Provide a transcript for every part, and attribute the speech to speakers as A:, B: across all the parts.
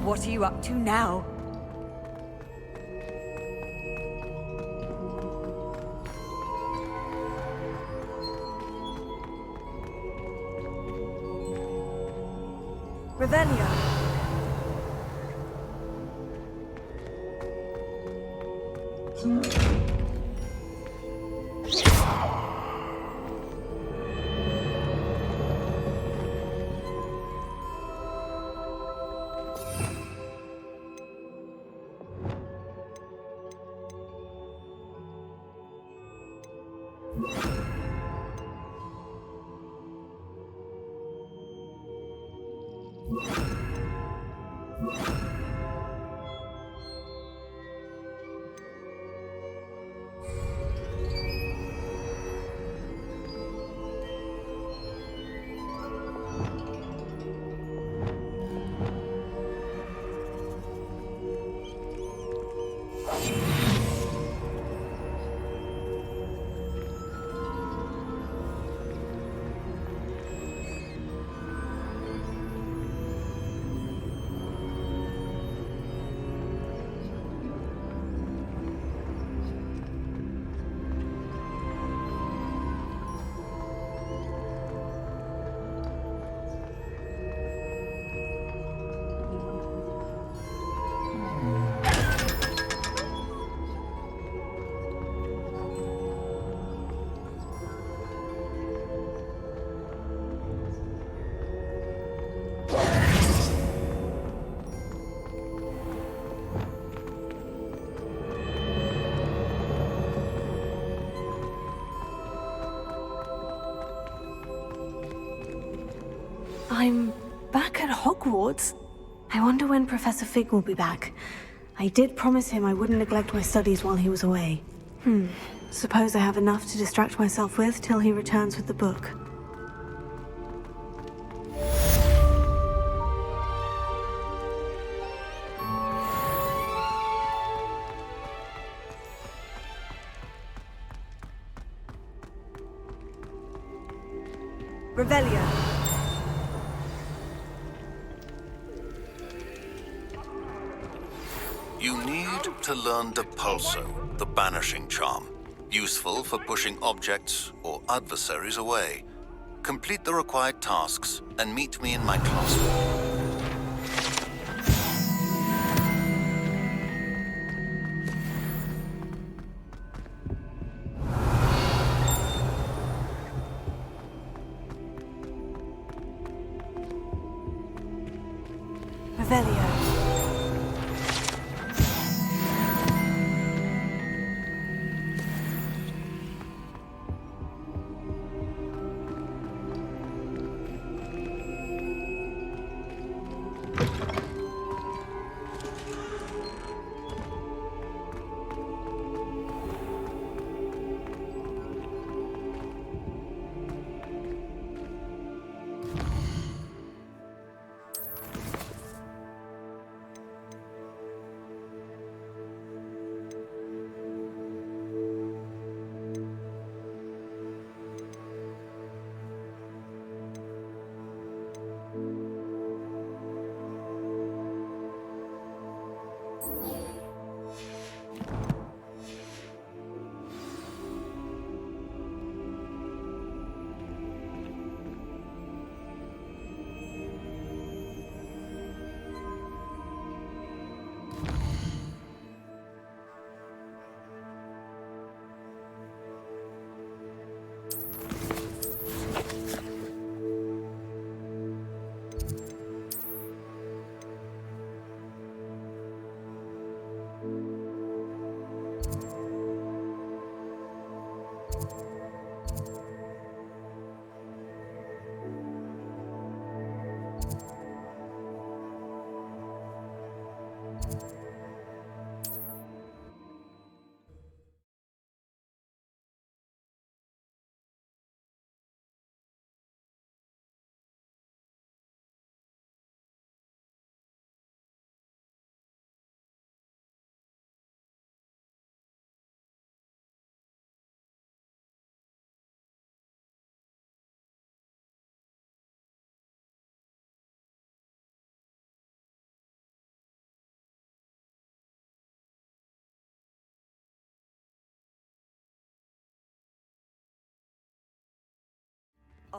A: What are you up to now? Revelio.
B: I'm back at Hogwarts. I wonder when Professor Fig will be back. I did promise him I wouldn't neglect my studies while he was away. Suppose I have enough to distract myself with till he returns with the book.
A: Revelio.
C: You need to learn Depulso, the banishing charm, useful for pushing objects or adversaries away. Complete the required tasks and meet me in my classroom.
B: Revelio.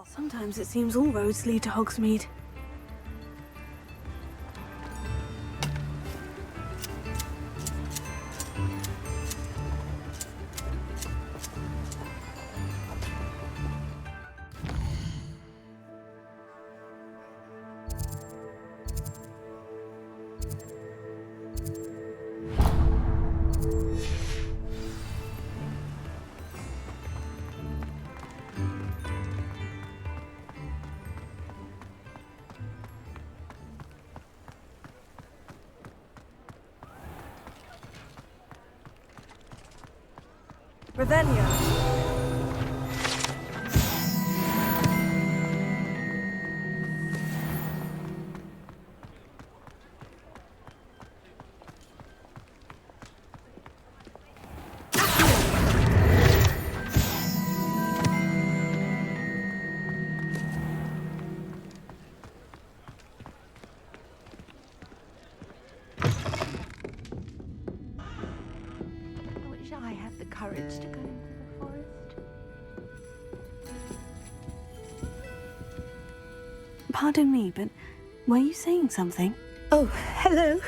B: Sometimes it seems all roads lead to Hogsmeade. Revelio.
A: I wish I had the courage to go into the forest.
B: Pardon me, but were you saying something?
A: Oh, hello.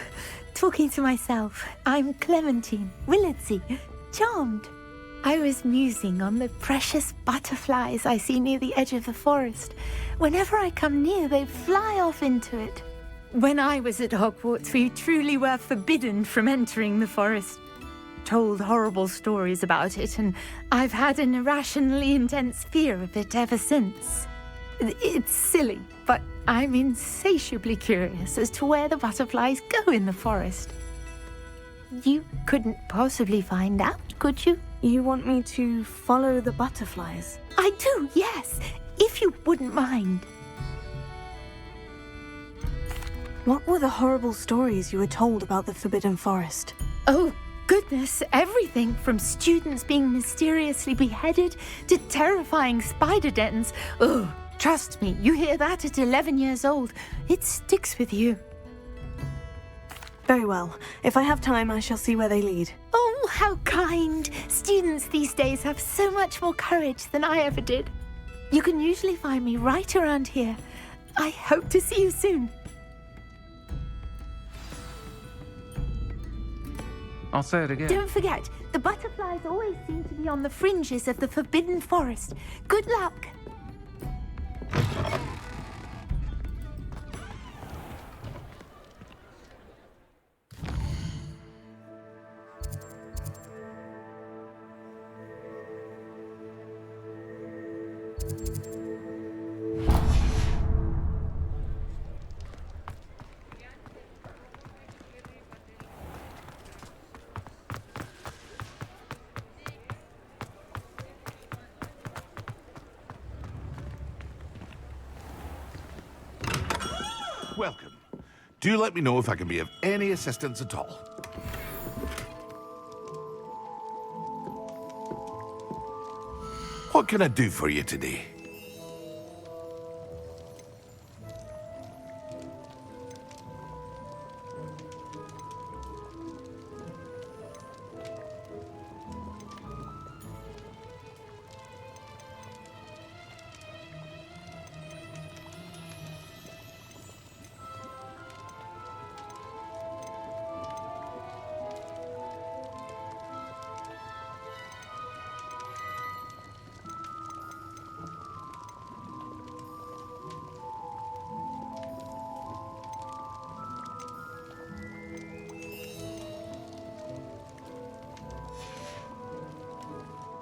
A: Talking to myself. I'm Clementine Willardsey. Charmed. I was musing on the precious butterflies I see near the edge of the forest. Whenever I come near, they fly off into it. When I was at Hogwarts, we truly were forbidden from entering the forest. Told horrible stories about it, and I've had an irrationally intense fear of it ever since. It's silly, but I'm insatiably curious as to where the butterflies go in the forest. You couldn't possibly find out, could you?
B: You want me to follow the butterflies?
A: I do, yes, if you wouldn't mind.
B: What were the horrible stories you were told about the Forbidden Forest?
A: Oh, goodness, everything from students being mysteriously beheaded to terrifying spider dens. Oh, trust me, you hear that at 11 years old, it sticks with you.
B: Very well. If I have time, I shall see where they lead.
A: Oh, how kind. Students these days have so much more courage than I ever did. You can usually find me right around here. I hope to see you soon.
D: I'll say it again.
A: Don't forget, the butterflies always seem to be on the fringes of the Forbidden Forest. Good luck.
E: Welcome. Do let me know if I can be of any assistance at all. What can I do for you today?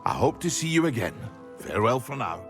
E: I hope to see you again. Farewell for now.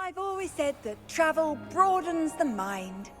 F: I've always said that travel broadens the mind.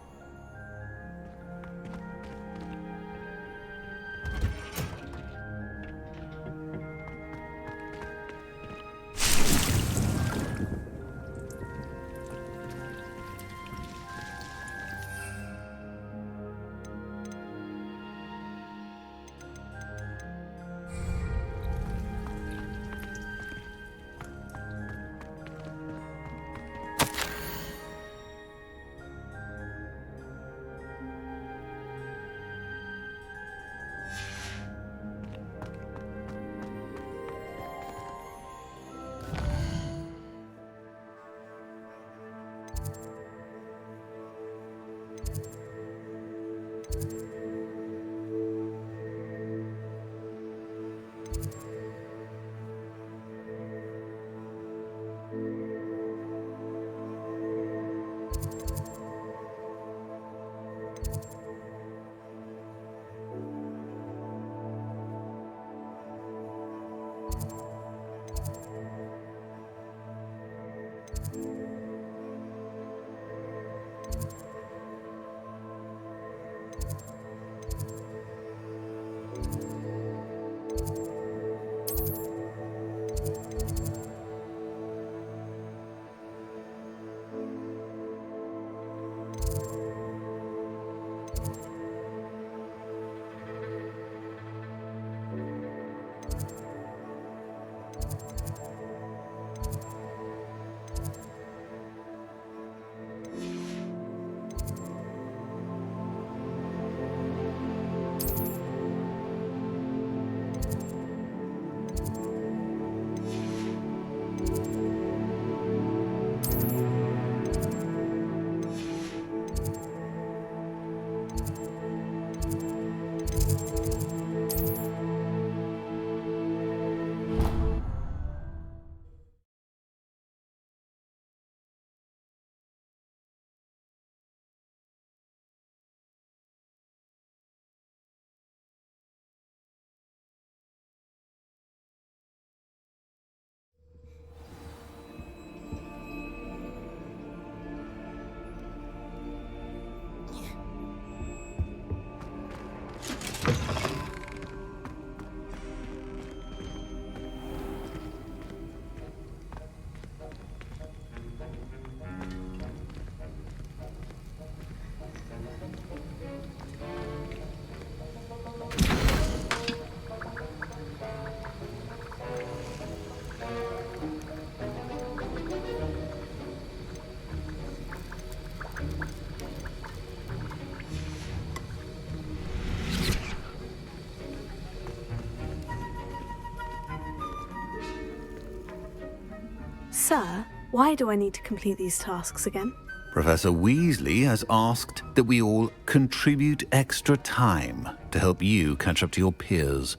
B: Sir, why do I need to complete these tasks again?
C: Professor Weasley has asked that we all contribute extra time to help you catch up to your peers.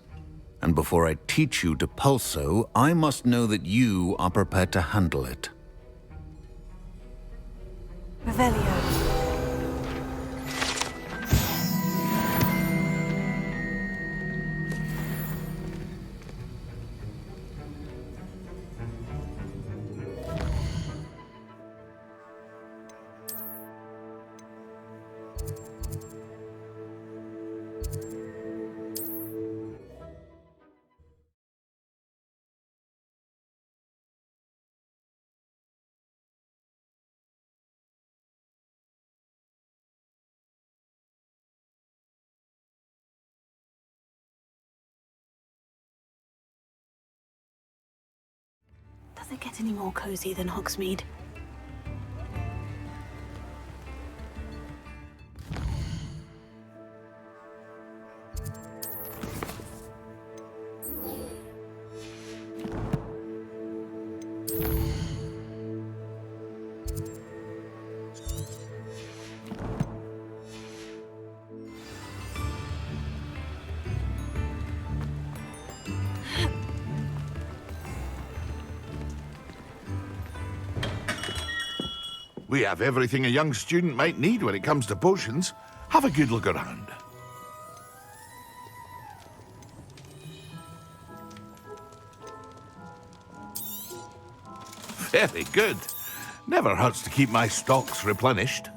C: And before I teach you Depulso, I must know that you are prepared to handle it.
F: Revelio.
B: Does it get any more cozy than Hogsmeade?
E: We have everything a young student might need when it comes to potions. Have a good look around. Very good. Never hurts to keep my stocks replenished.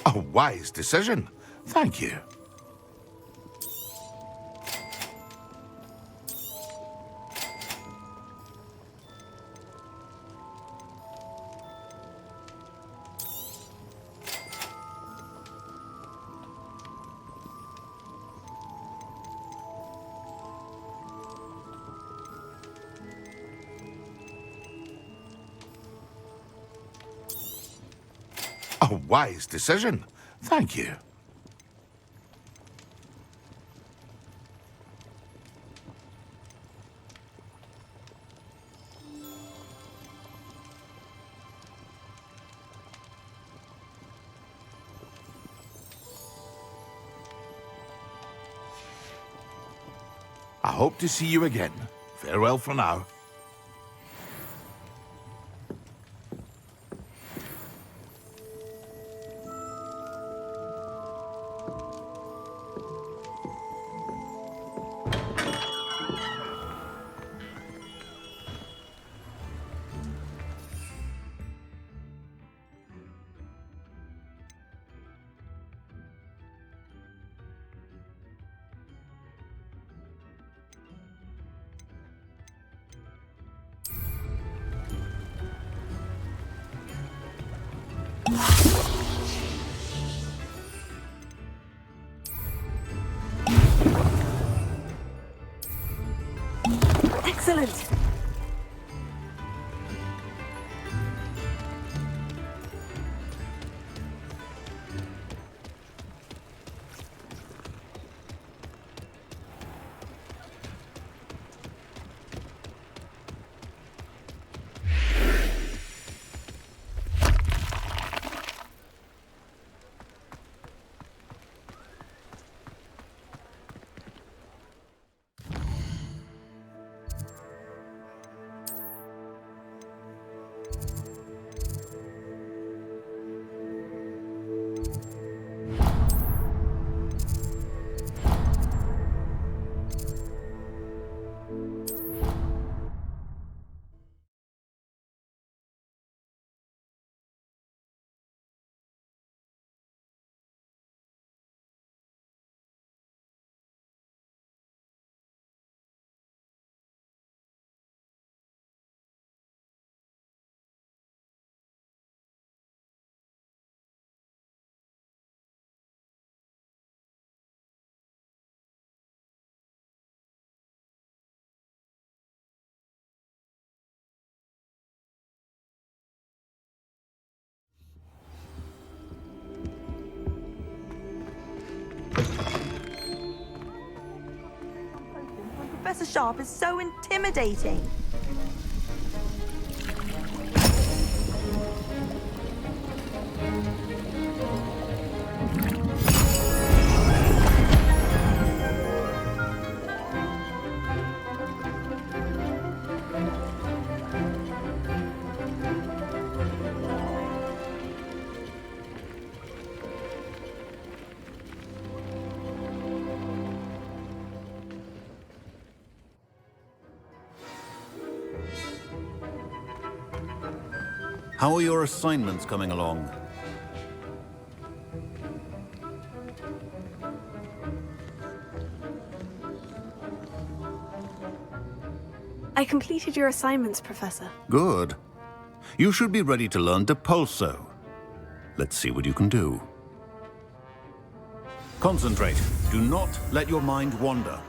E: A wise decision. Thank you. A wise decision. Thank you. I hope to see you again. Farewell for now.
B: Excellent!
G: Professor Sharp is so intimidating.
C: How are your assignments coming along?
B: I completed your assignments, Professor.
C: Good. You should be ready to learn Depulso. Let's see what you can do. Concentrate. Do not let your mind wander.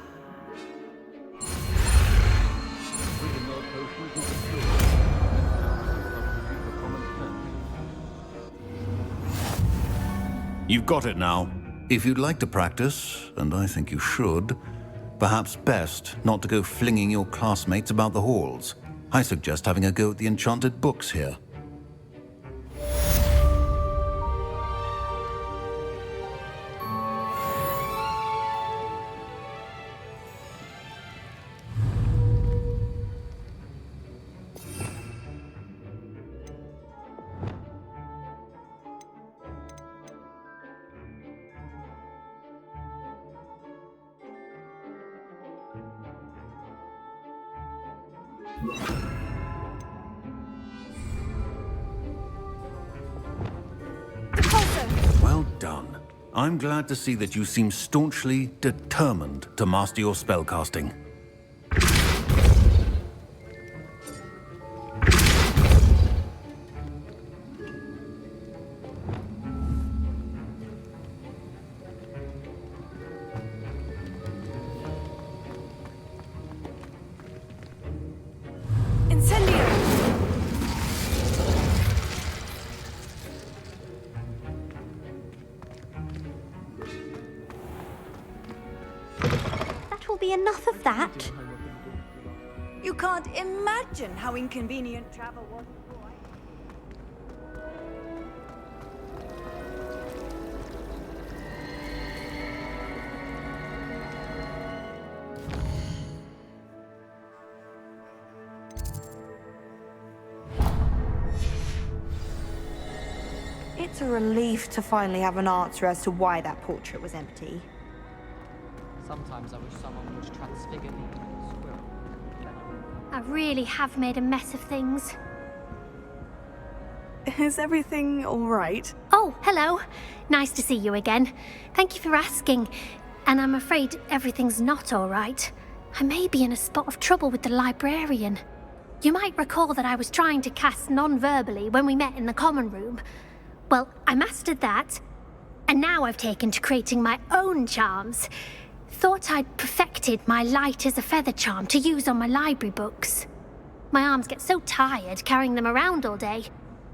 C: You've got it now. If you'd like to practice, and I think you should, perhaps best not to go flinging your classmates about the halls. I suggest having a go at the enchanted books here. Well done. I'm glad to see that you seem staunchly determined to master your spellcasting.
H: That will be enough of that.
F: You can't imagine how inconvenient travel was before.
G: It's a relief to finally have an answer as to why that portrait was empty.
I: Sometimes I wish someone would transfigure me into a squirrel.
H: I really have made a mess of things.
B: Is everything all right?
H: Oh, hello. Nice to see you again. Thank you for asking. And I'm afraid everything's not all right. I may be in a spot of trouble with the librarian. You might recall that I was trying to cast non-verbally when we met in the common room. Well, I mastered that. And now I've taken to creating my own charms. Thought I'd perfected my light as a feather charm to use on my library books. My arms get so tired carrying them around all day,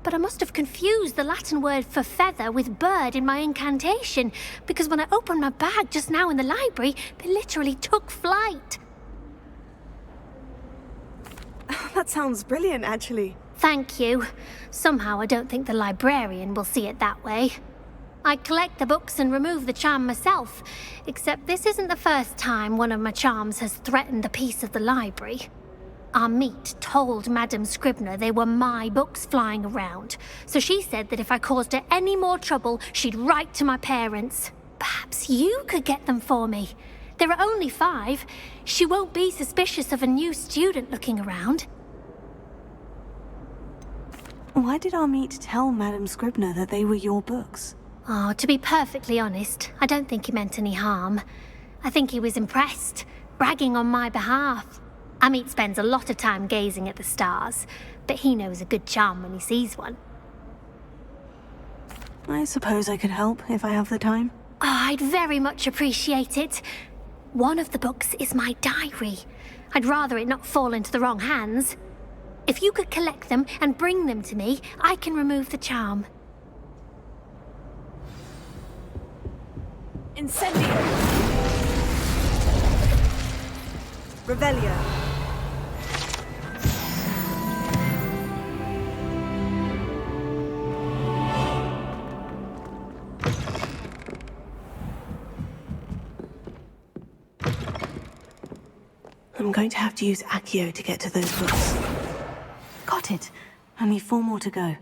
H: but I must have confused the Latin word for feather with bird in my incantation, because when I opened my bag just now in the library, they literally took flight.
B: That sounds brilliant, actually.
H: Thank you. Somehow I don't think the librarian will see it that way. I collect the books and remove the charm myself, except this isn't the first time one of my charms has threatened the peace of the library. Our meet told Madame Scribner they were my books flying around, so she said that if I caused her any more trouble, she'd write to my parents. Perhaps you could get them for me. There are only 5. She won't be suspicious of a new student looking around.
B: Why did our meet tell Madame Scribner that they were your books?
H: Oh, to be perfectly honest, I don't think he meant any harm. I think he was impressed, bragging on my behalf. Amit spends a lot of time gazing at the stars, but he knows a good charm when he sees one.
B: I suppose I could help if I have the time.
H: Oh, I'd very much appreciate it. One of the books is my diary. I'd rather it not fall into the wrong hands. If you could collect them and bring them to me, I can remove the charm.
F: Incendio! Revelio.
B: I'm going to have to use Accio to get to those books. Got it. Only 4 more to go.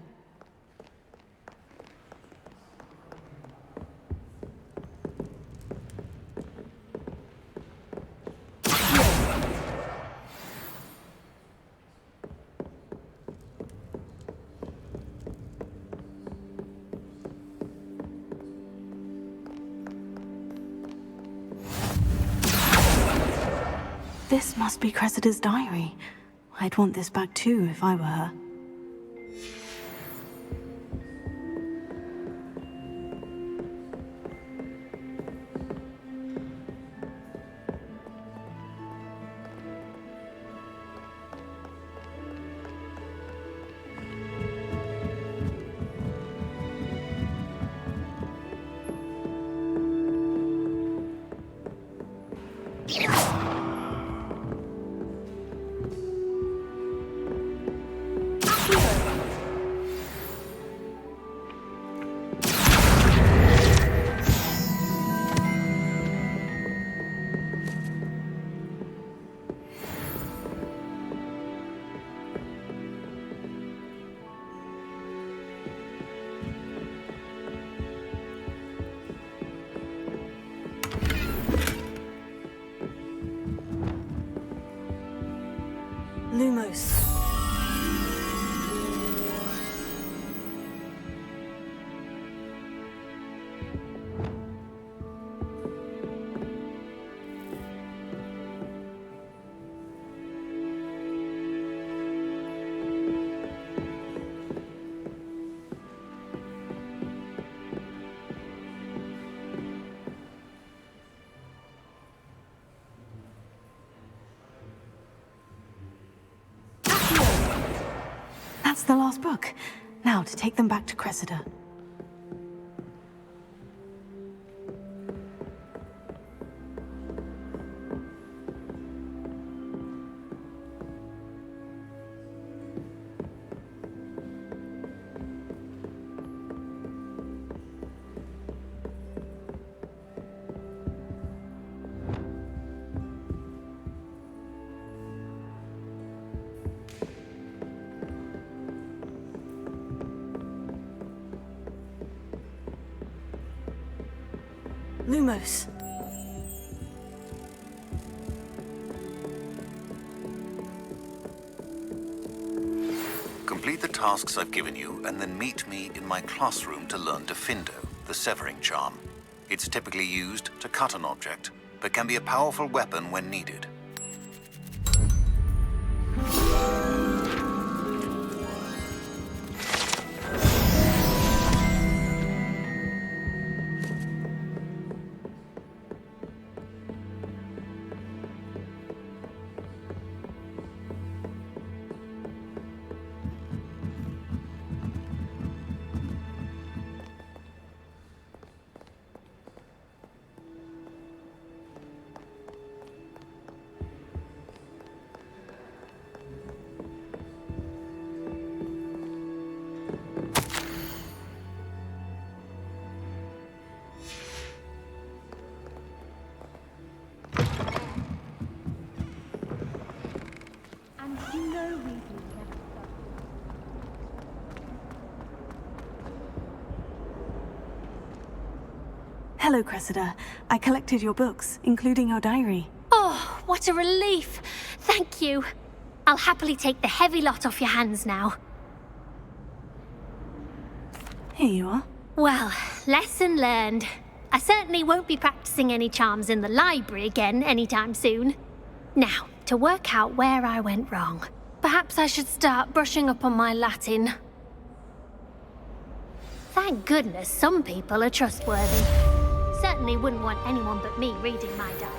B: This must be Cressida's diary. I'd want this back too if I were her. Lumos. That's the last book. Now to take them back to Cressida. Lumos.
C: Complete the tasks I've given you, and then meet me in my classroom to learn Defindo, the severing charm. It's typically used to cut an object, but can be a powerful weapon when needed.
B: Hello, Cressida. I collected your books, including your diary.
H: Oh, what a relief! Thank you. I'll happily take the heavy lot off your hands now.
B: Here you are.
H: Well, lesson learned. I certainly won't be practicing any charms in the library again anytime soon. Now, to work out where I went wrong. Perhaps I should start brushing up on my Latin. Thank goodness some people are trustworthy. Certainly wouldn't want anyone but me reading my diary.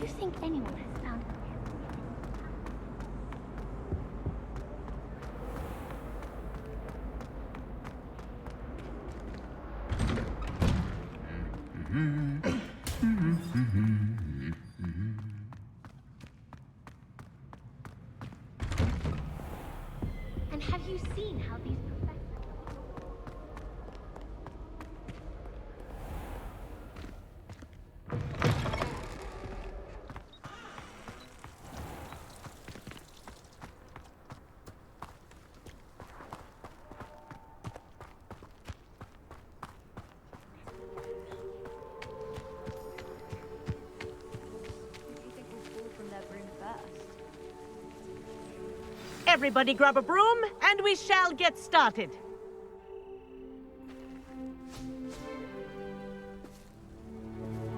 H: you think anyone has found And have you seen how these professors...
J: Everybody grab a broom, and we shall get started.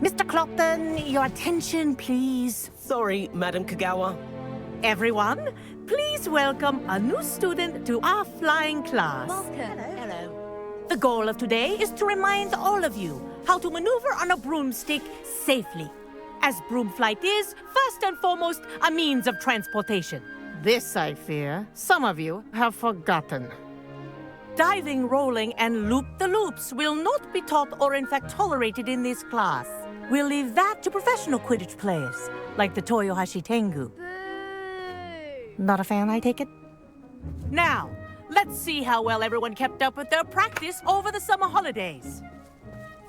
K: Mr. Clopton, your attention, please.
L: Sorry, Madam Kagawa.
J: Everyone, please welcome a new student to our flying class.
K: Hello.
J: The goal of today is to remind all of you how to maneuver on a broomstick safely, as broom flight is, first and foremost, a means of transportation.
K: This, I fear, some of you have forgotten.
J: Diving, rolling, and loop-the-loops will not be taught or in fact tolerated in this class. We'll leave that to professional Quidditch players, like the Toyohashi Tengu.
K: Not a fan, I take it?
J: Now, let's see how well everyone kept up with their practice over the summer holidays.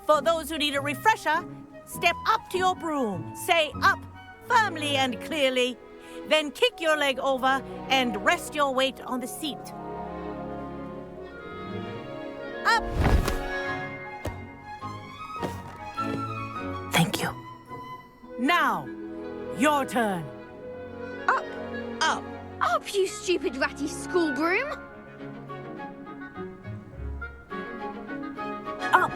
J: For those who need a refresher, step up to your broom, say up firmly and clearly, then kick your leg over and rest your weight on the seat. Up!
K: Thank you.
J: Now, your turn.
H: Up!
L: Up!
H: Up, you stupid ratty school broom!
J: Up!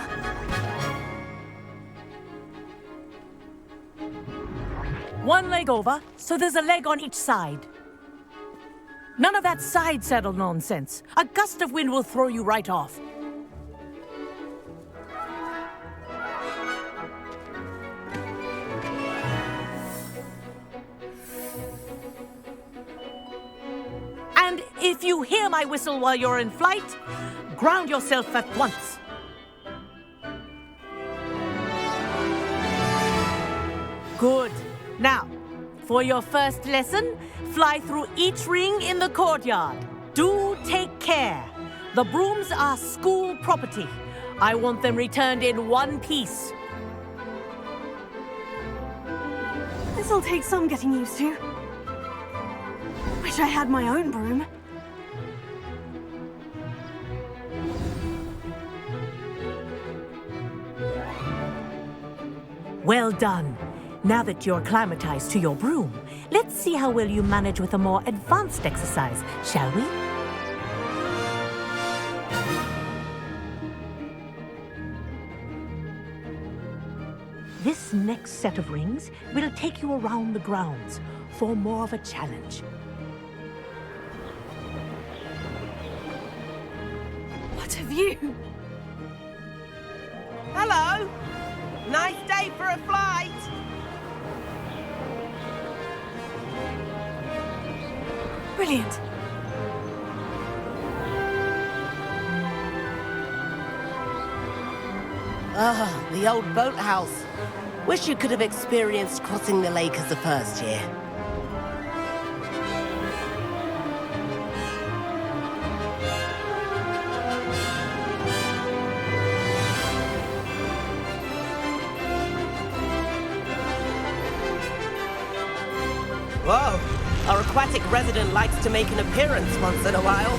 J: One leg over, so there's a leg on each side. None of that side saddle nonsense. A gust of wind will throw you right off. And if you hear my whistle while you're in flight, ground yourself at once. Good. Now, for your first lesson, fly through each ring in the courtyard. Do take care. The brooms are school property. I want them returned in one piece.
B: This'll take some getting used to. Wish I had my own broom.
J: Well done. Now that you're acclimatized to your broom, let's see how well you manage with a more advanced exercise, shall we? This next set of rings will take you around the grounds for more of a challenge.
B: What have you?
L: Hello! Nice day for a flight!
B: Brilliant.
L: Ah, the old boathouse. Wish you could have experienced crossing the lake as a first year. Whoa! Our aquatic resident likes to make an appearance once in a while.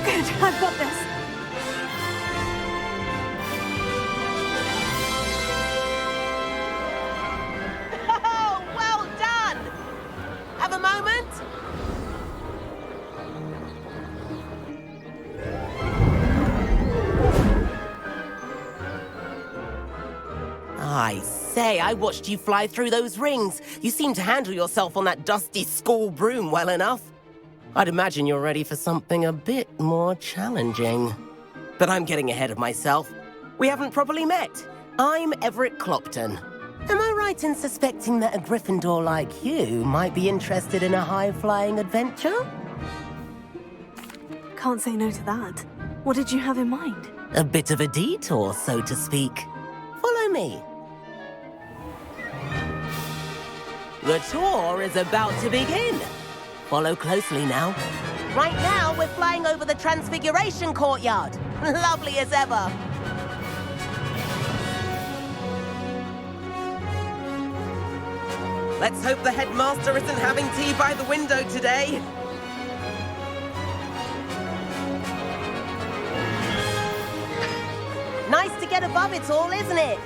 B: Good, I've got this.
L: Oh, well done! Have a moment? I say, I I watched you fly through those rings. You seem to handle yourself on that dusty school broom well enough. I'd imagine you're ready for something a bit more challenging. But I'm getting ahead of myself. We haven't properly met. I'm Everett Clopton. Am I right in suspecting that a Gryffindor like you might be interested in a high-flying adventure?
B: Can't say no to that. What did you have in mind?
L: A bit of a detour, so to speak. Follow me. The tour is about to begin. Follow closely now. Right now, we're flying over the Transfiguration Courtyard. Lovely as ever. Let's hope the headmaster isn't having tea by the window today. Nice to get above it all, isn't it?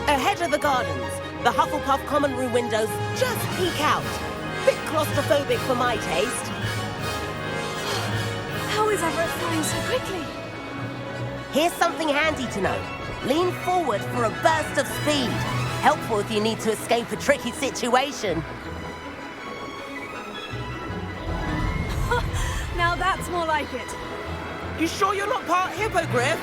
L: Ahead of the gardens, the Hufflepuff common room windows just peek out. Bit claustrophobic for my taste.
B: How is Everett flying so quickly?
L: Here's something handy to know. Lean forward for a burst of speed. Helpful if you need to escape a tricky situation.
B: Now that's more like it.
L: You sure you're not part hippogriff?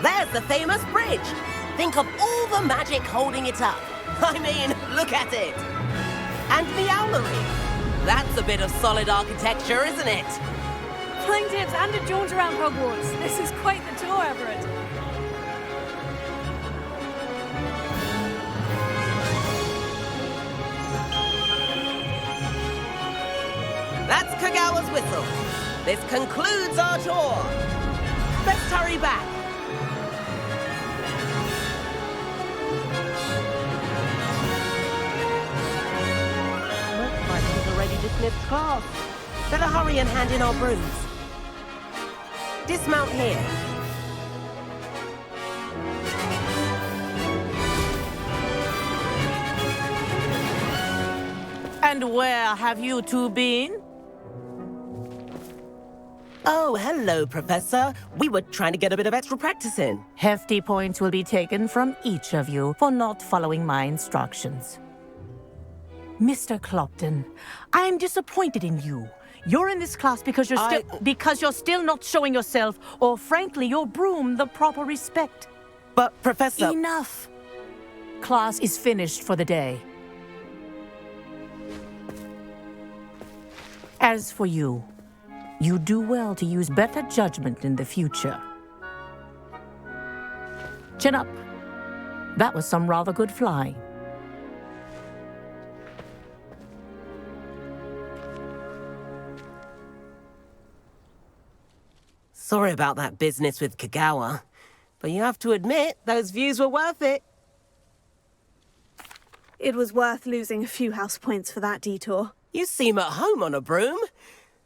L: There's the famous bridge. Think of all the magic holding it up. I mean, look at it. And the owlery. That's a bit of solid architecture, isn't it?
B: Flying tips and a jaunt around Hogwarts. This is quite the tour, Everett.
L: That's Kagawa's whistle. This concludes our tour. Let's hurry back. Looks like we've already dismissed class. Better hurry and hand in our brooms. Dismount here.
J: And where have you two been?
L: Oh, hello, Professor. We were trying to get a bit of extra practice in.
K: Hefty points will be taken from each of you for not following my instructions. Mr. Clopton, I am disappointed in you. You're in this class because you're still not showing yourself, or frankly, your broom the proper respect.
L: But, Professor...
K: Enough. Class is finished for the day. As for you, you do well to use better judgment in the future. Chin up. That was some rather good flying.
L: Sorry about that business with Kagawa, but you have to admit, those views were worth it.
B: It was worth losing a few house points for that detour.
L: You seem at home on a broom.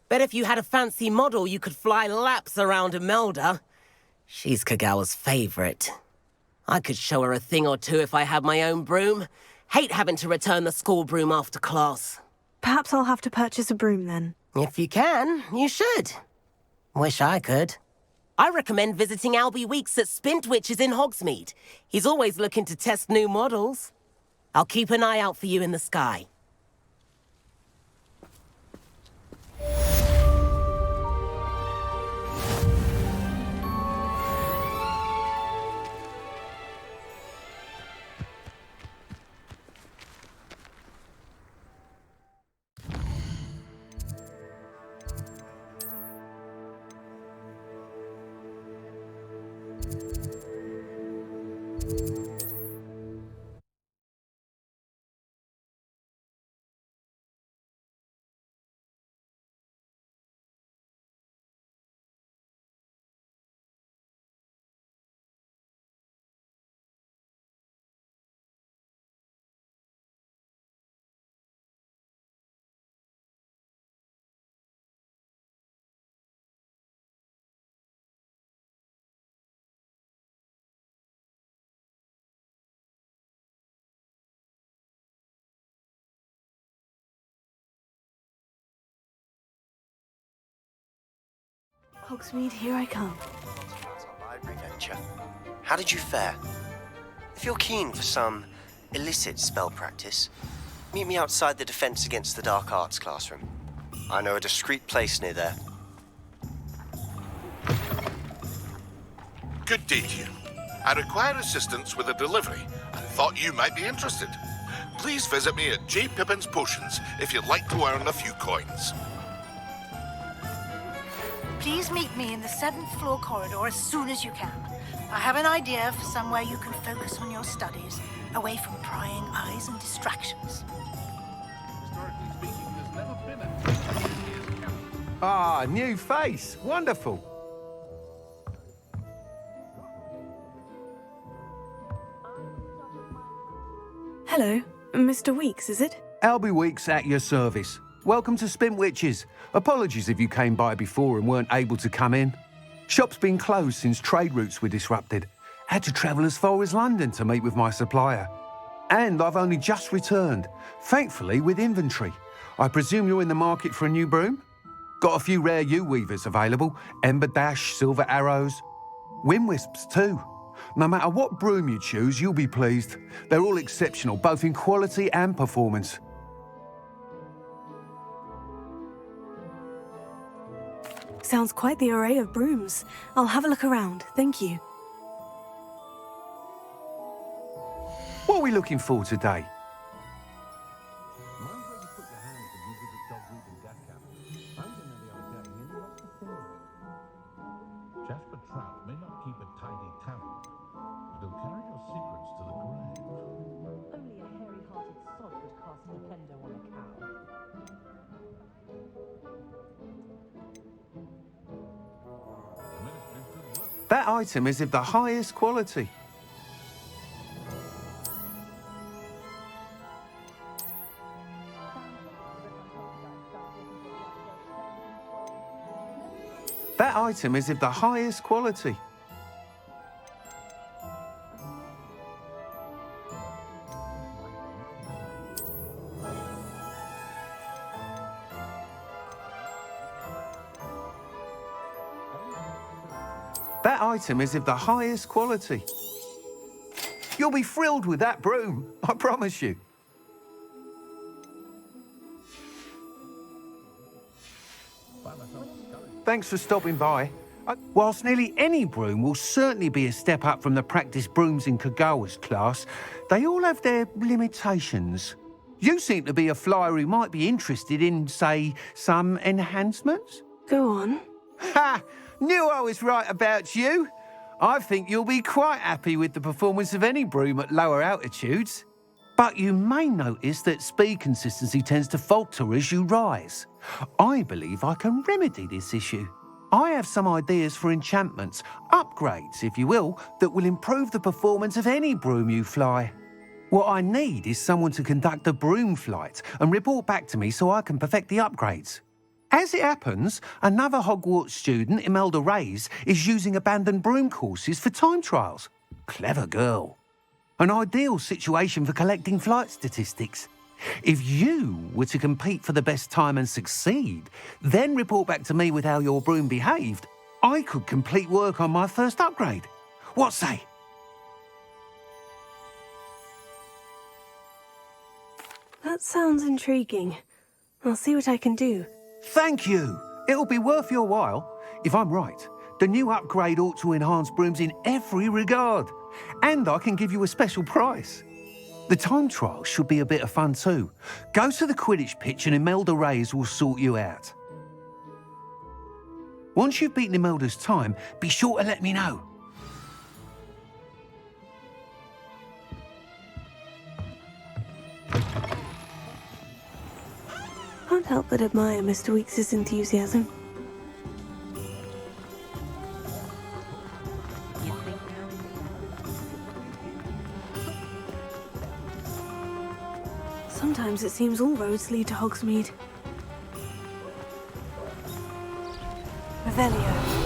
L: Bet if you had a fancy model, you could fly laps around Imelda. She's Kagawa's favorite. I could show her a thing or two if I had my own broom. Hate having to return the school broom after class.
B: Perhaps I'll have to purchase a broom then.
L: If you can, you should. Wish I could. I recommend visiting Albie Weeks at Spintwitches in Hogsmeade. He's always looking to test new models. I'll keep an eye out for you in the sky.
B: Hogsmeade, here I come.
M: Our library venture. How did you fare? If you're keen for some illicit spell practice, meet me outside the Defense Against the Dark Arts classroom. I know a discreet place near there.
E: Good day to you. I require assistance with a delivery and thought you might be interested. Please visit me at J. Pippin's Potions if you'd like to earn a few coins.
N: Please meet me in the 7th floor corridor as soon as you can. I have an idea for somewhere you can focus on your studies, away from prying eyes and distractions.
O: Ah, new face. Wonderful.
B: Hello, Mr. Weeks, is it?
O: Albie Weeks at your service. Welcome to Spintwitches. Apologies if you came by before and weren't able to come in. Shop's been closed since trade routes were disrupted. Had to travel as far as London to meet with my supplier. And I've only just returned, thankfully with inventory. I presume you're in the market for a new broom? Got a few rare yew-weavers available. Ember Dash, Silver Arrows. Wind Wisps too. No matter what broom you choose, you'll be pleased. They're all exceptional, both in quality and performance.
B: Sounds quite the array of brooms. I'll have a look around, thank you.
O: What are we looking for today?
E: Jasper Trout may not keep a tidy tavern, but he'll carry your secrets to the grave.
P: Only a hairy-hearted sod would cast Dependo on a cow.
O: That item is of the highest quality. That item is of the highest quality. That item is of the highest quality. You'll be thrilled with that broom, I promise you. Thanks for stopping by. Whilst nearly any broom will certainly be a step up from the practice brooms in Kagawa's class, they all have their limitations. You seem to be a flyer who might be interested in, say, some enhancements?
B: Go on.
O: Ha! Knew I was right about you. I think you'll be quite happy with the performance of any broom at lower altitudes. But you may notice that speed consistency tends to falter as you rise. I believe I can remedy this issue. I have some ideas for enchantments, upgrades, if you will, that will improve the performance of any broom you fly. What I need is someone to conduct a broom flight and report back to me so I can perfect the upgrades. As it happens, another Hogwarts student, Imelda Reyes, is using abandoned broom courses for time trials. Clever girl. An ideal situation for collecting flight statistics. If you were to compete for the best time and succeed, then report back to me with how your broom behaved, I could complete work on my first upgrade. What say?
B: That sounds intriguing. I'll see what I can do.
O: Thank you. It'll be worth your while. If I'm right, the new upgrade ought to enhance brooms in every regard. And I can give you a special price. The time trial should be a bit of fun too. Go to the Quidditch pitch and Imelda Reyes will sort you out. Once you've beaten Imelda's time, be sure to let me know.
B: Can't help but admire Mr. Weeks' enthusiasm. Sometimes it seems all roads lead to Hogsmeade. Revelio.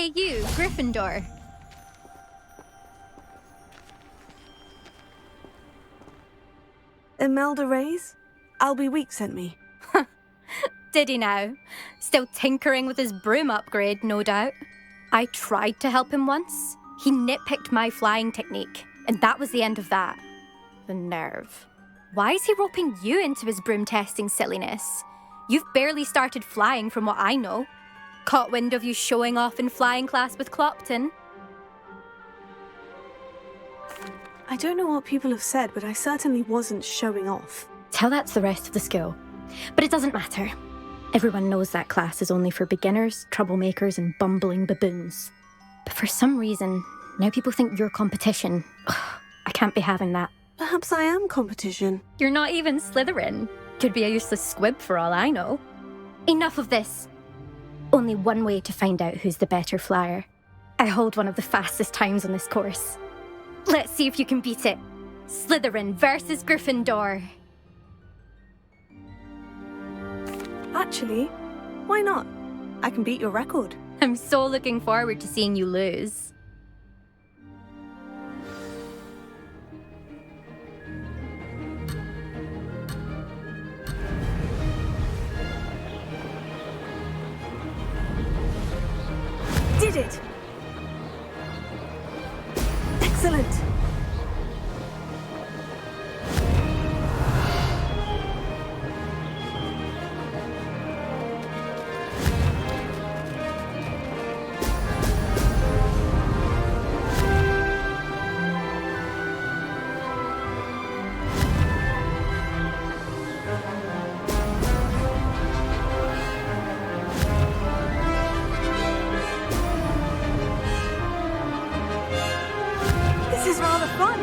Q: Hey you, Gryffindor.
B: Imelda Reyes? Albie Week sent me.
Q: Did he now? Still tinkering with his broom upgrade, no doubt. I tried to help him once. He nitpicked my flying technique, and that was the end of that. The nerve. Why is he roping you into his broom testing silliness? You've barely started flying from what I know. Caught wind of you showing off in flying class with Clopton.
B: I don't know what people have said, but I certainly wasn't showing off.
Q: Tell that to the rest of the school. But it doesn't matter. Everyone knows that class is only for beginners, troublemakers, and bumbling baboons. But for some reason, now people think you're competition. Ugh, I can't be having that.
B: Perhaps I am competition.
Q: You're not even Slytherin. Could be a useless squib for all I know. Enough of this. Only one way to find out who's the better flyer. I hold one of the fastest times on this course. Let's see if you can beat it. Slytherin versus Gryffindor.
B: Actually, why not? I can beat your record.
Q: I'm so looking forward to seeing you lose.
B: Did it! Excellent! This is rather fun.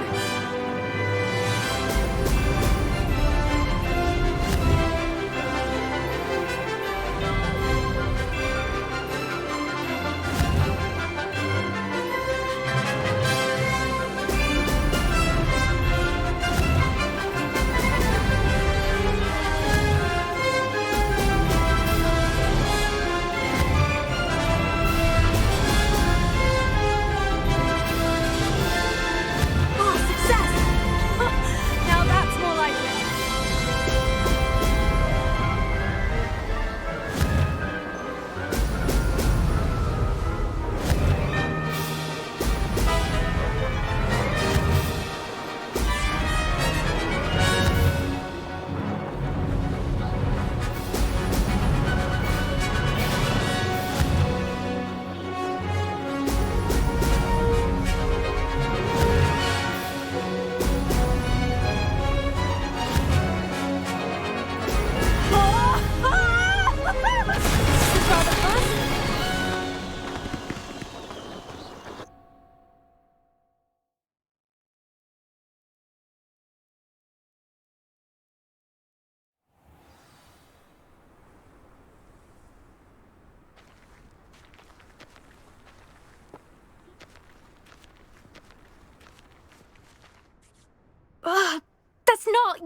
Q: That's not...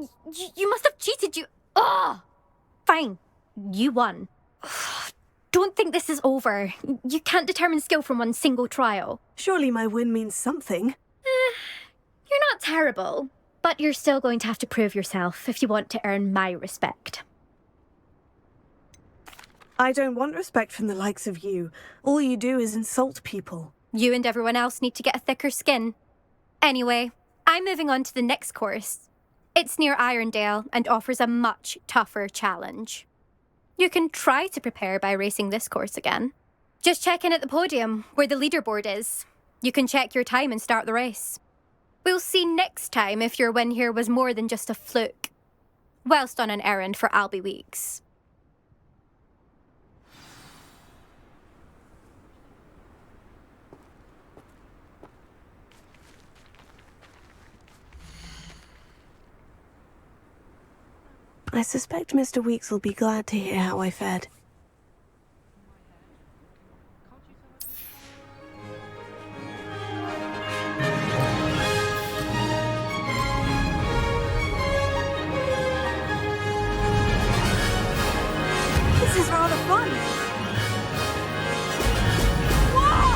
Q: You must have cheated, you... Fine. You won. Don't think this is over. You can't determine skill from one single trial.
B: Surely my win means something.
Q: You're not terrible, but you're still going to have to prove yourself if you want to earn my respect.
B: I don't want respect from the likes of you. All you do is insult people.
Q: You and everyone else need to get a thicker skin. Anyway, I'm moving on to the next course. It's near Irondale and offers a much tougher challenge. You can try to prepare by racing this course again. Just check in at the podium, where the leaderboard is. You can check your time and start the race. We'll see next time if your win here was more than just a fluke, whilst on an errand for Albie Weeks.
B: I suspect Mr. Weeks will be glad to hear how I fared. This is rather fun. Whoa!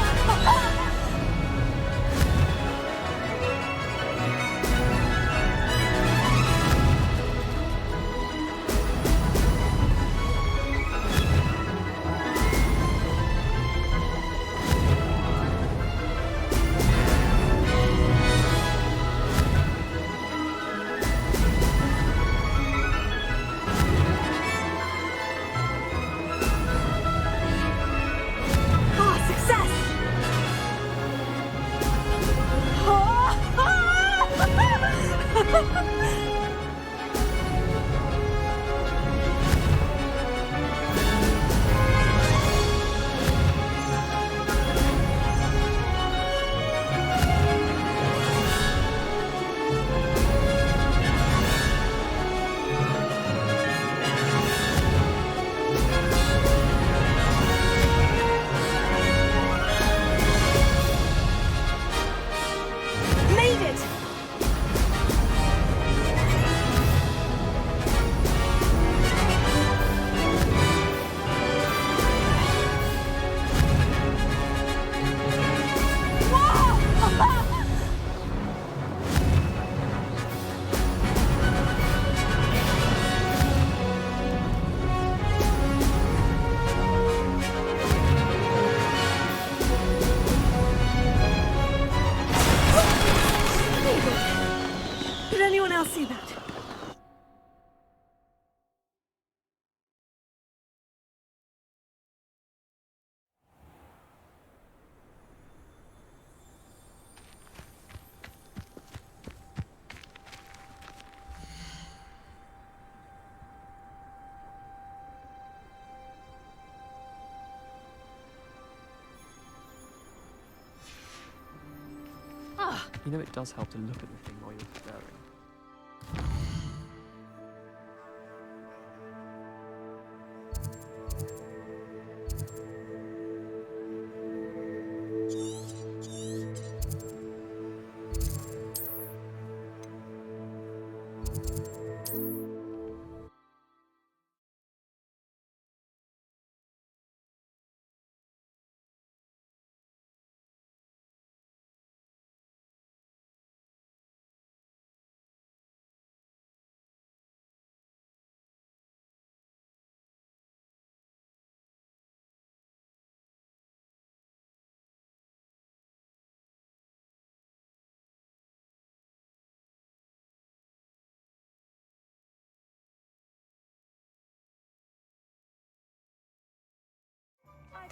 I: You know it does help to look at the thing while you're staring.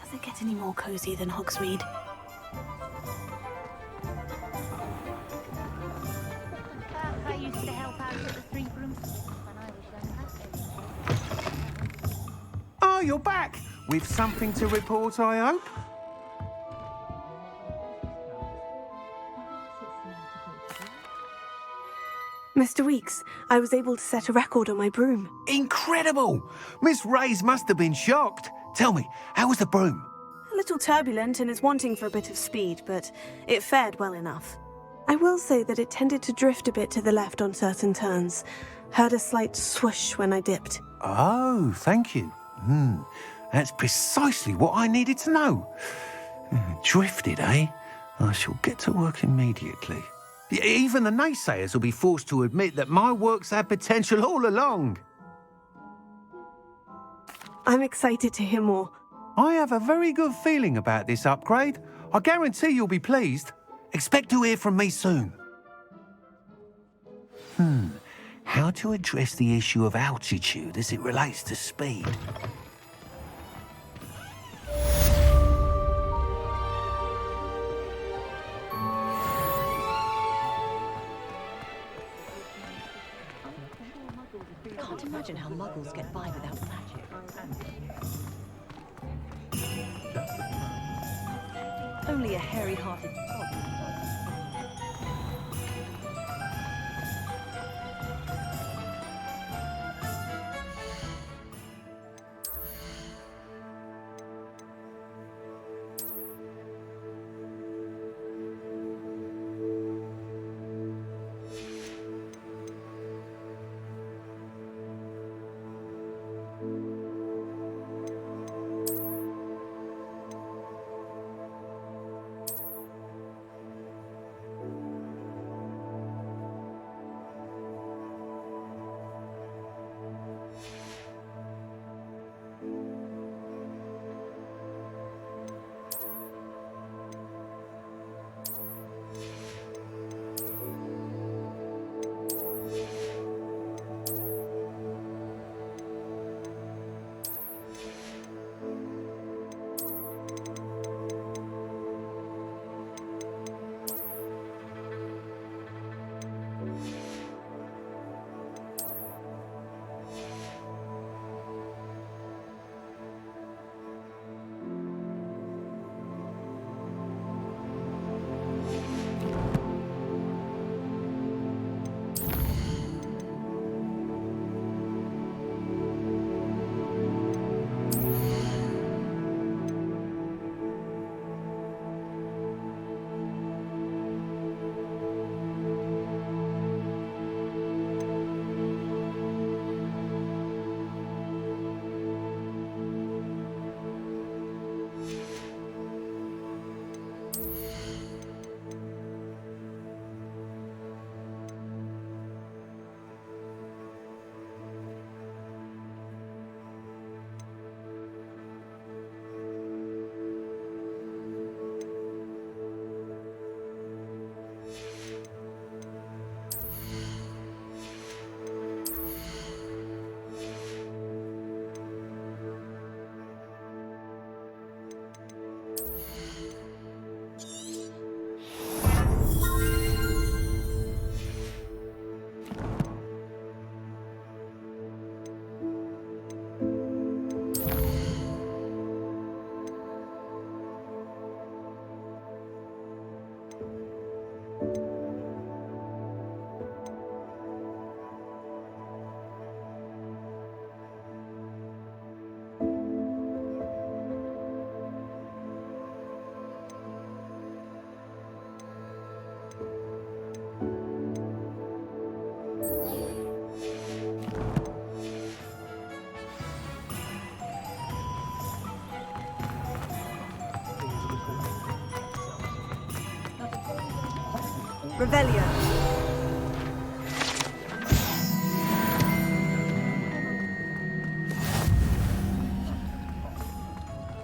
B: Does it get any more cozy than Hogsmeade?
A: I used to help out at the Three Broom when I was younger.
O: Oh, you're back! With something to report, I hope?
B: Mr. Weeks, I was able to set a record on my broom.
O: Incredible! Miss Ray's must have been shocked. Tell me, how was the broom?
B: A little turbulent and is wanting for a bit of speed, but it fared well enough. I will say that it tended to drift a bit to the left on certain turns. Heard a slight swoosh when I dipped.
O: Oh, thank you. That's precisely what I needed to know. Drifted, eh? I shall get to work immediately. Even the naysayers will be forced to admit that my work's had potential all along.
B: I'm excited to hear more.
O: I have a very good feeling about this upgrade. I guarantee you'll be pleased. Expect to hear from me soon. How to address the issue of altitude as it relates to speed?
R: Can't imagine how muggles get by without magic. Only a hairy-hearted dog.
F: Revelio.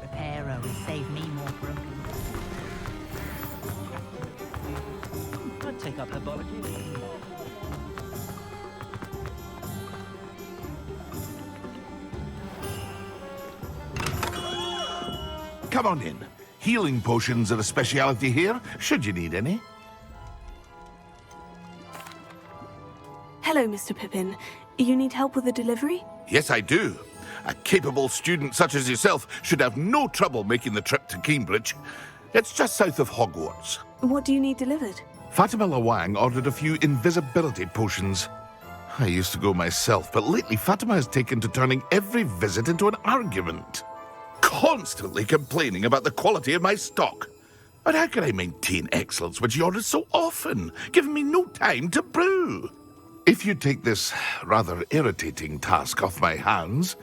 P: Reparo will save me more broken. I'd take up herbology.
E: Come on in. Healing potions are a speciality here, should you need any.
B: Hello, Mr. Pippin. You need help with the delivery?
E: Yes, I do. A capable student such as yourself should have no trouble making the trip to Cambridge. It's just south of Hogwarts.
B: What do you need delivered?
E: Fatima Lawang ordered a few invisibility potions. I used to go myself, but lately Fatima has taken to turning every visit into an argument. Constantly complaining about the quality of my stock. But how can I maintain excellence when she orders so often, giving me no time to brew? If you take this rather irritating task off my hands,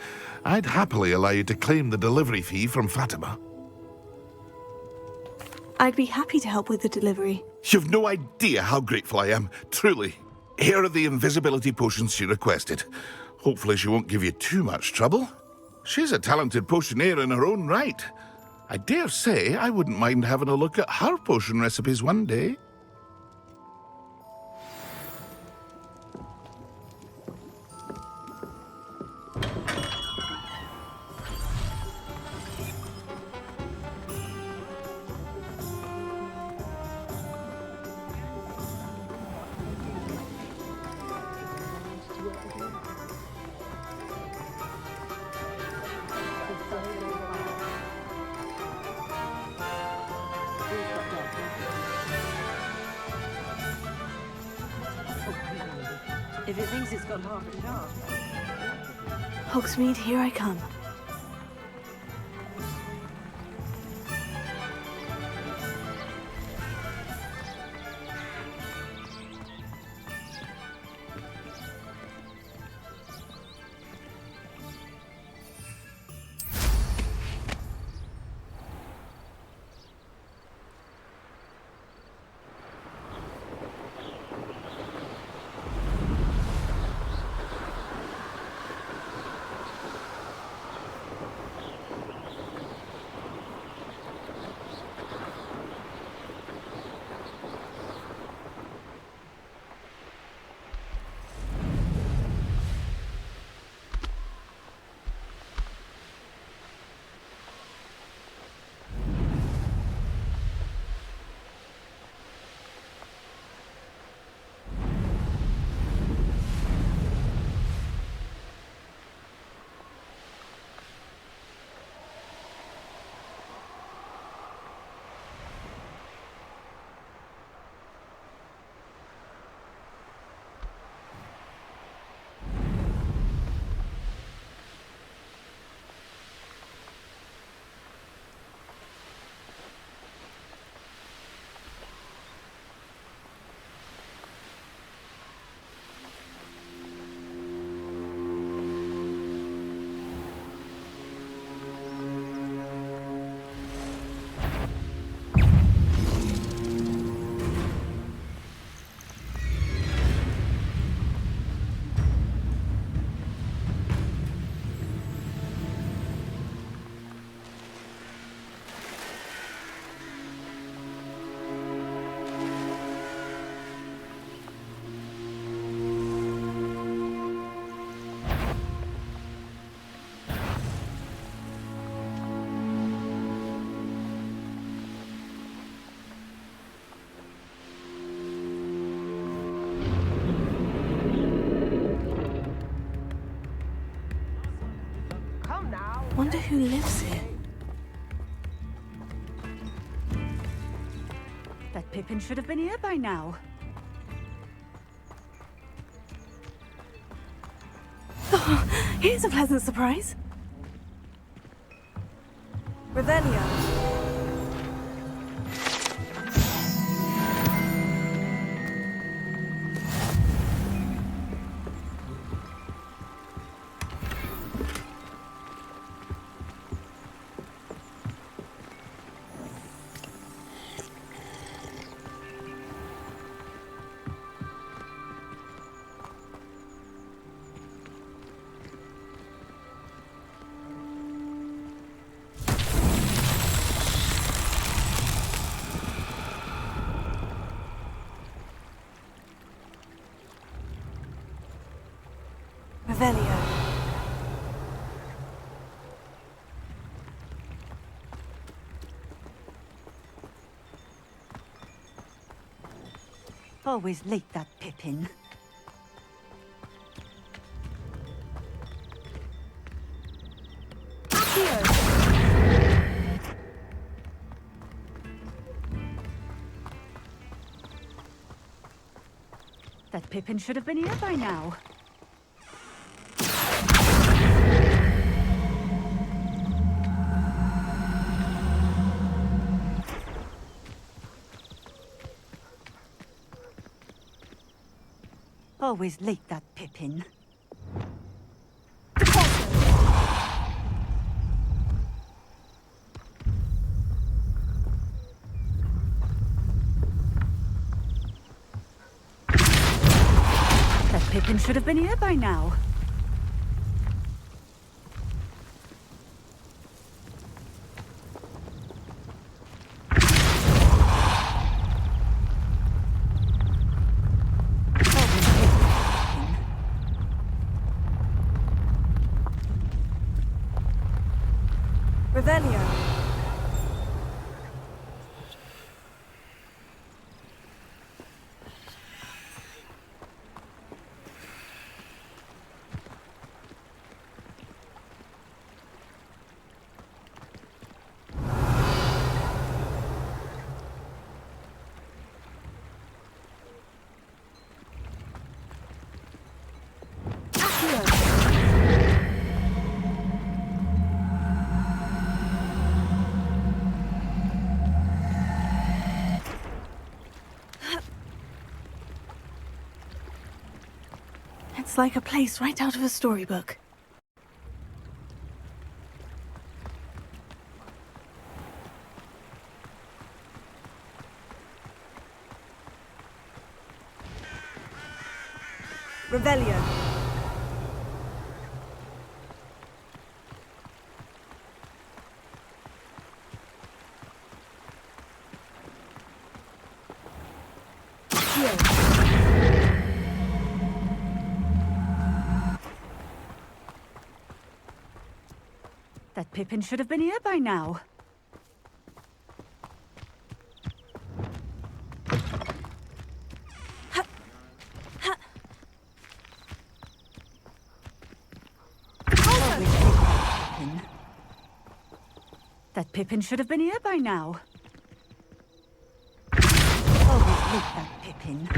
E: I'd happily allow you to claim the delivery fee from Fatima.
B: I'd be happy to help with the delivery.
E: You've no idea how grateful I am, truly. Here are the invisibility potions she requested. Hopefully she won't give you too much trouble. She's a talented potioneer in her own right. I dare say I wouldn't mind having a look at her potion recipes one day.
R: If it thinks it's got half a chance.
B: Hogsmeade, here I come. Wonder who lives here.
F: That Pippin should have been here by now.
B: Oh, here's a pleasant surprise.
F: Revelio.
S: Always late, that Pippin. That Pippin should have been here by now. Always late, that Pippin. That Pippin should have been here by now.
F: Revelio.
B: It's like a place right out of a storybook.
F: Revelio.
S: That Pippin should have been here by now. That Pippin should have been here by now. Always late, that Pippin.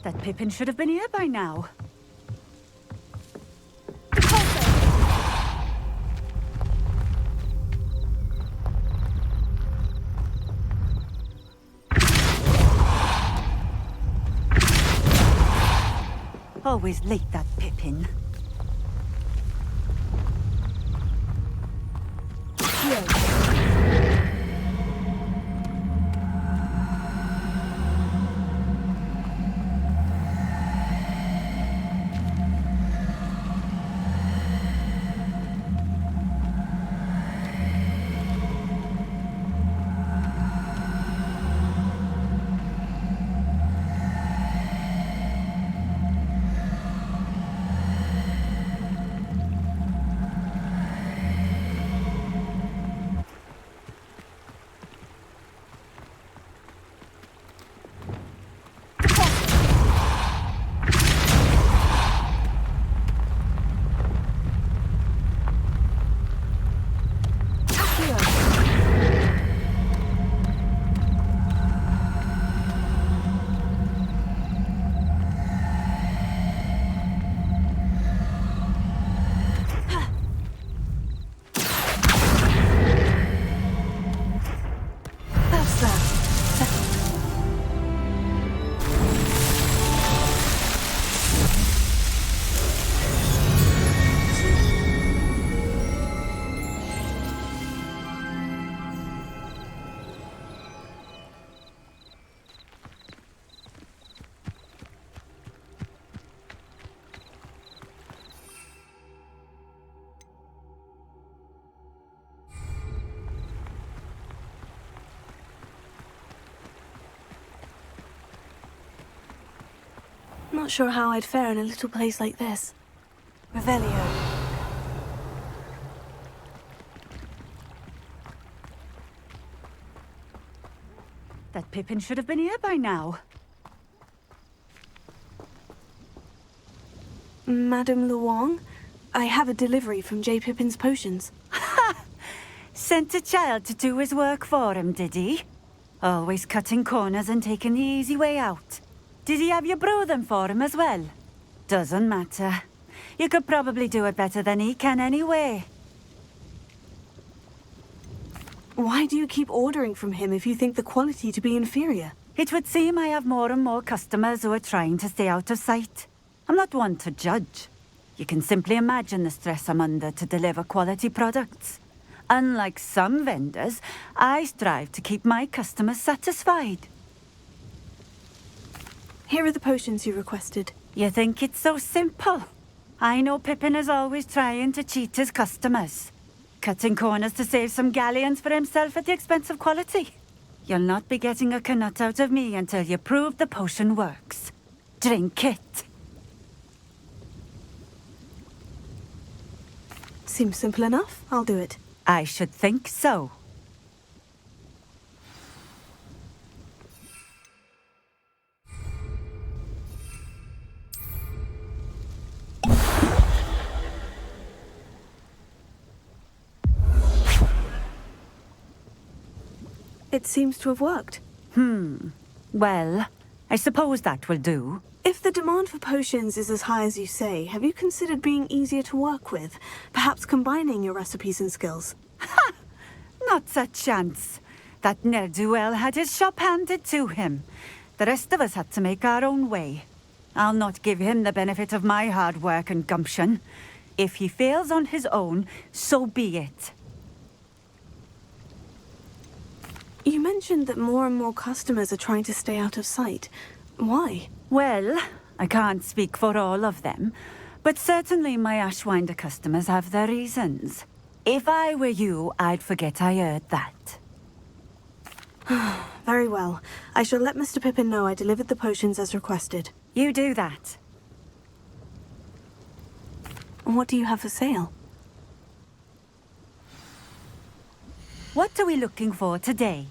S: That Pippin should have been here by now. Always late, that Pippin.
B: not sure how I'd fare in a little place like this. Revelio.
S: That Pippin should have been here by now.
B: Madame Luong, I have a delivery from J. Pippin's potions.
S: Sent a child to do his work for him, did he? Always cutting corners and taking the easy way out. Did he have you brew them for him as well? Doesn't matter. You could probably do it better than he can anyway.
B: Why do you keep ordering from him if you think the quality to be inferior?
S: It would seem I have more and more customers who are trying to stay out of sight. I'm not one to judge. You can simply imagine the stress I'm under to deliver quality products. Unlike some vendors, I strive to keep my customers satisfied.
B: Here are the potions you requested.
S: You think it's so simple? I know Pippin is always trying to cheat his customers. Cutting corners to save some galleons for himself at the expense of quality. You'll not be getting a canut out of me until you prove the potion works. Drink it.
B: Seems simple enough. I'll do it.
S: I should think so.
B: It seems to have worked.
S: Well, I suppose that will do.
B: If the demand for potions is as high as you say, have you considered being easier to work with? Perhaps combining your recipes and skills?
S: Not a chance. That ne'er-do-well had his shop handed to him. The rest of us had to make our own way. I'll not give him the benefit of my hard work and gumption. If he fails on his own, so be it.
B: You mentioned that more and more customers are trying to stay out of sight. Why?
S: Well, I can't speak for all of them, but certainly my Ashwinder customers have their reasons. If I were you, I'd forget I heard that.
B: Very well. I shall let Mr. Pippin know I delivered the potions as requested.
S: You do that.
B: What do you have for sale?
S: What are we looking for today?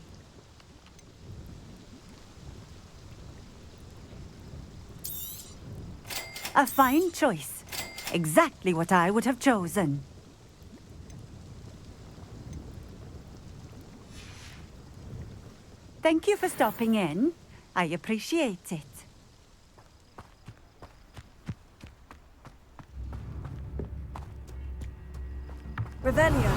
S: A fine choice. Exactly what I would have chosen. Thank you for stopping in. I appreciate it.
B: Revelio.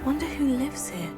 B: Wonder who lives here.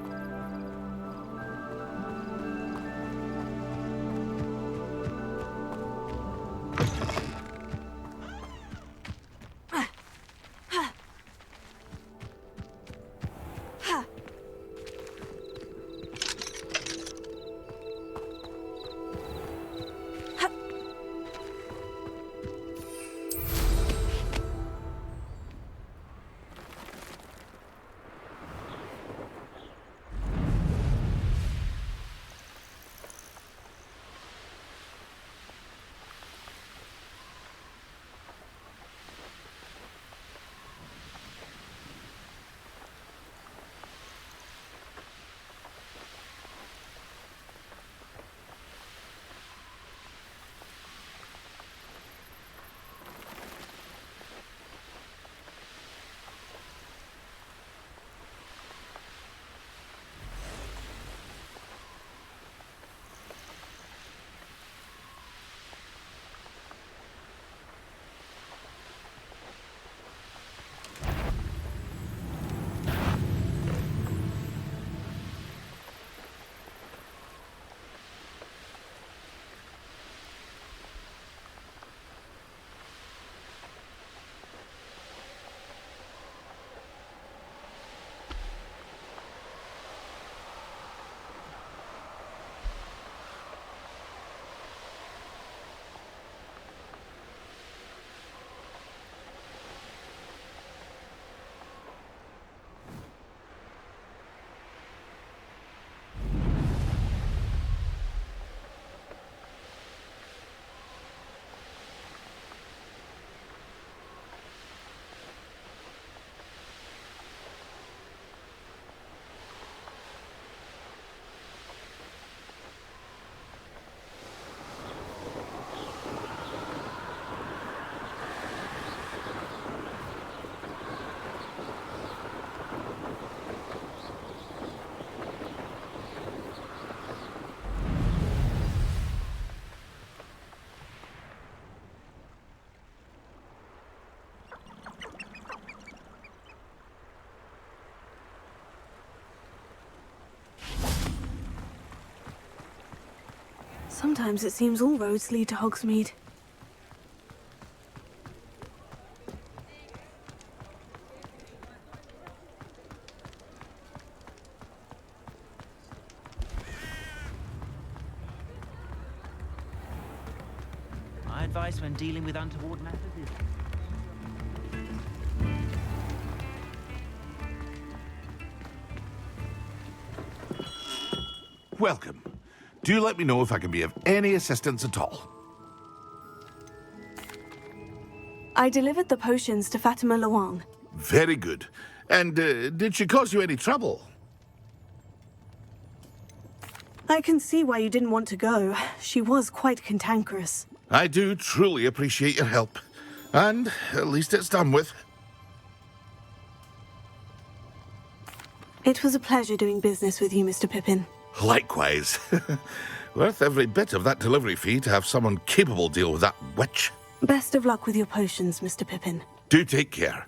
B: Sometimes it seems all roads lead to Hogsmeade.
I: My advice when dealing with untoward matters is...
E: Welcome. Do let me know if I can be of any assistance at all.
B: I delivered the potions to Fatima Luang.
E: Very good. And did she cause you any trouble?
B: I can see why you didn't want to go. She was quite cantankerous.
E: I do truly appreciate your help. And at least it's done with.
B: It was a pleasure doing business with you, Mr. Pippin.
E: Likewise. Worth every bit of that delivery fee to have someone capable deal with that witch.
B: Best of luck with your potions, Mr. Pippin.
E: Do take care.